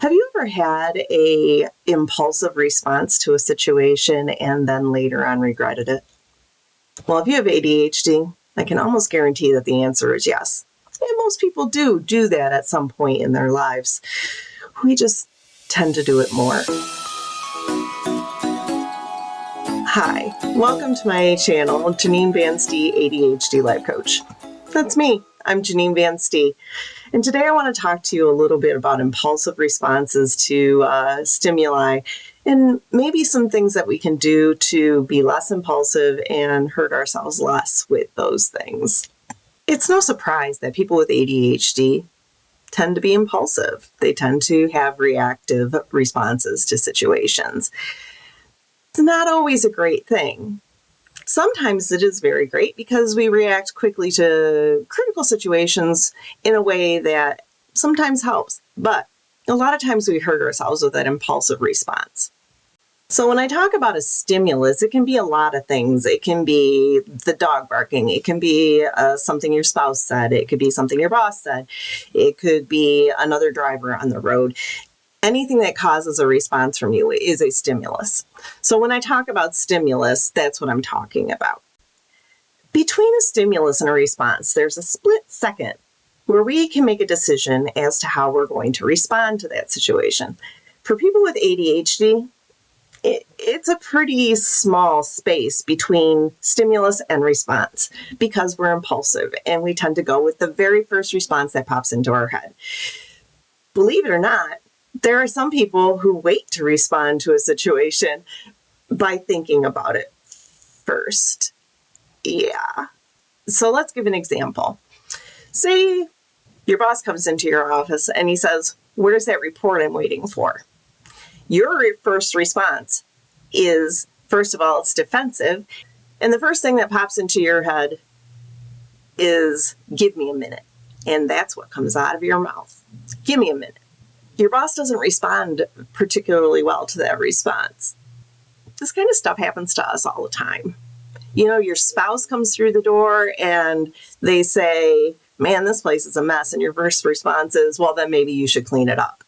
Have you ever had a impulsive response to a situation and then later on regretted it? Well, if you have ADHD, I can almost guarantee that the answer is yes. And most people do that at some point in their lives. We just tend to do it more. Hi, welcome to my channel, Janine Van Stee, ADHD Life Coach. That's me. I'm Janine Van Stee. And today I want to talk to you a little bit about impulsive responses to stimuli and maybe some things that we can do to be less impulsive and hurt ourselves less with those things. It's no surprise that people with ADHD tend to be impulsive. They tend to have reactive responses to situations. It's not always a great thing. Sometimes it is very great because we react quickly to critical situations in a way that sometimes helps, but a lot of times we hurt ourselves with that impulsive response. So when I talk about a stimulus, it can be a lot of things. It can be the dog barking. It can be something your spouse said. It could be something your boss said. It could be another driver on the road. Anything that causes a response from you is a stimulus. So when I talk about stimulus, that's what I'm talking about. Between a stimulus and a response, there's a split second where we can make a decision as to how we're going to respond to that situation. For people with ADHD, it's a pretty small space between stimulus and response because we're impulsive and we tend to go with the very first response that pops into our head. Believe it or not, there are some people who wait to respond to a situation by thinking about it first. Yeah. So let's give an example. Say your boss comes into your office and he says, "Where's that report I'm waiting for?" Your first response is, first of all, it's defensive. And the first thing that pops into your head is, "Give me a minute." And that's what comes out of your mouth. Give me a minute. Your boss doesn't respond particularly well to that response. This kind of stuff happens to us all the time. You know, your spouse comes through the door and they say, "Man, this place is a mess." And your first response is, "Well, then maybe you should clean it up."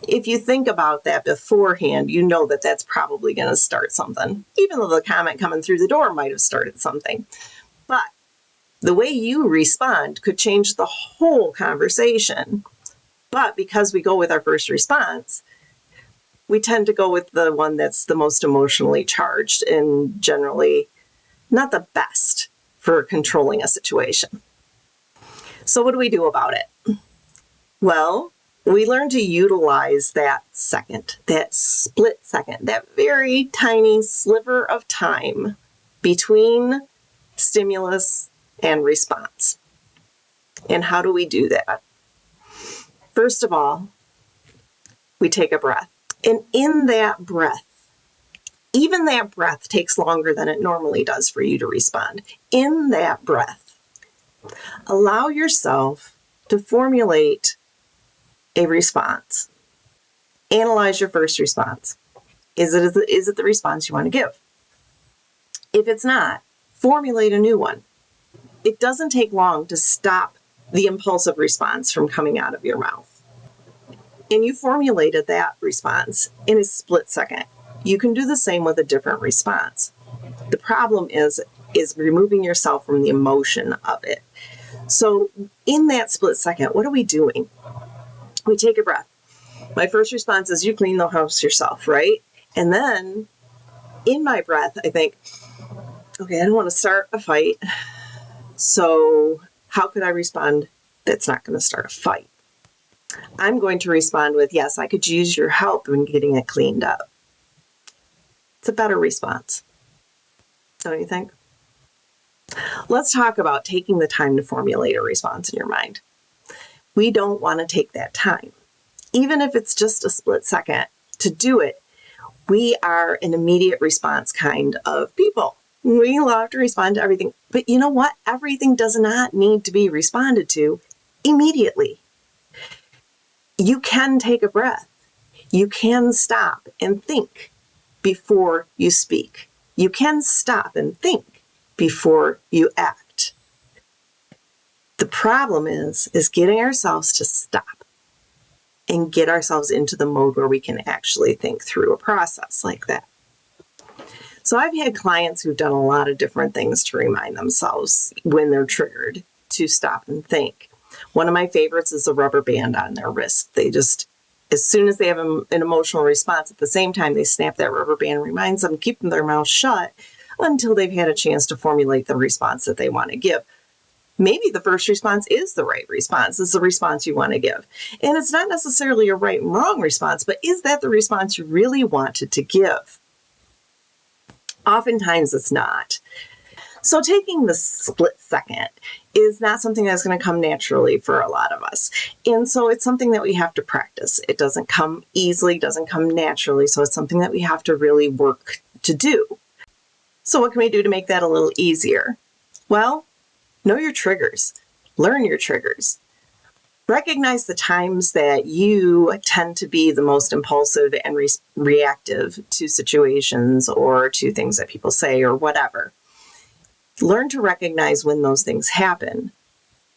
If you think about that beforehand, you know that that's probably going to start something, even though the comment coming through the door might have started something. But the way you respond could change the whole conversation. But because we go with our first response, we tend to go with the one that's the most emotionally charged and generally not the best for controlling a situation. So what do we do about it? Well, we learn to utilize that second, that split second, that very tiny sliver of time between stimulus and response. And how do we do that? First of all, we take a breath. And in that breath, even that breath takes longer than it normally does for you to respond. In that breath, allow yourself to formulate a response. Analyze your first response. Is it the response you want to give? If it's not, formulate a new one. It doesn't take long to stop the impulsive response from coming out of your mouth. And you formulated that response in a split second. You can do the same with a different response. The problem is removing yourself from the emotion of it. So in that split second, what are we doing? We take a breath. My first response is, you clean the house yourself, right? And then in my breath, I think, okay, I don't want to start a fight. So how could I respond that's not going to start a fight? I'm going to respond with, yes, I could use your help in getting it cleaned up. It's a better response. Don't you think? Let's talk about taking the time to formulate a response in your mind. We don't want to take that time. Even if it's just a split second to do it, we are an immediate response kind of people. We love to respond to everything. But you know what? Everything does not need to be responded to immediately. You can take a breath. You can stop and think before you speak. You can stop and think before you act. The problem is getting ourselves to stop and get ourselves into the mode where we can actually think through a process like that. So I've had clients who've done a lot of different things to remind themselves when they're triggered to stop and think. One of my favorites is a rubber band on their wrist. They just, as soon as they have an emotional response, at the same time, they snap that rubber band, reminds them, keep their mouth shut until they've had a chance to formulate the response that they want to give. Maybe the first response is the right response. It's the response you want to give. And it's not necessarily a right and wrong response, but is that the response you really wanted to give? Oftentimes it's not. So taking the split second is not something that's going to come naturally for a lot of us. And so it's something that we have to practice. It doesn't come easily, doesn't come naturally. So it's something that we have to really work to do. So what can we do to make that a little easier? Well, know your triggers. Learn your triggers. Recognize the times that you tend to be the most impulsive and reactive to situations or to things that people say or whatever. Learn to recognize when those things happen,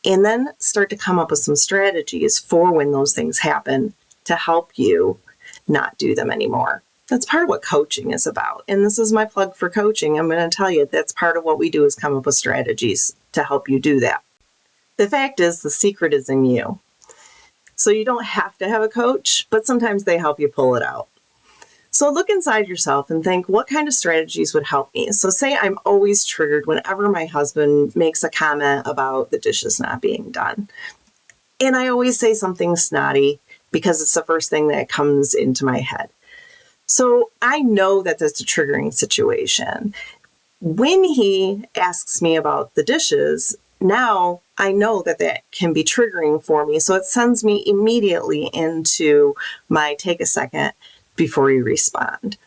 and then start to come up with some strategies for when those things happen to help you not do them anymore. That's part of what coaching is about. And this is my plug for coaching. I'm going to tell you that's part of what we do is come up with strategies to help you do that. The fact is, the secret is in you. So you don't have to have a coach, but sometimes they help you pull it out. So look inside yourself and think, what kind of strategies would help me? So say I'm always triggered whenever my husband makes a comment about the dishes not being done. And I always say something snotty because it's the first thing that comes into my head. So I know that that's a triggering situation. When he asks me about the dishes, now I know that that can be triggering for me. So it sends me immediately into my take a second before you respond.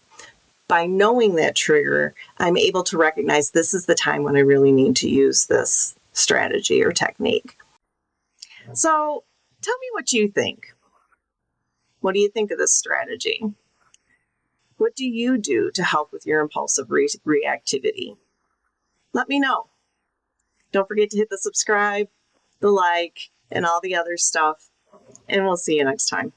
By knowing that trigger, I'm able to recognize this is the time when I really need to use this strategy or technique. So tell me what you think. What do you think of this strategy? What do you do to help with your impulsive reactivity? Let me know. Don't forget to hit the subscribe, the like, and all the other stuff. And we'll see you next time.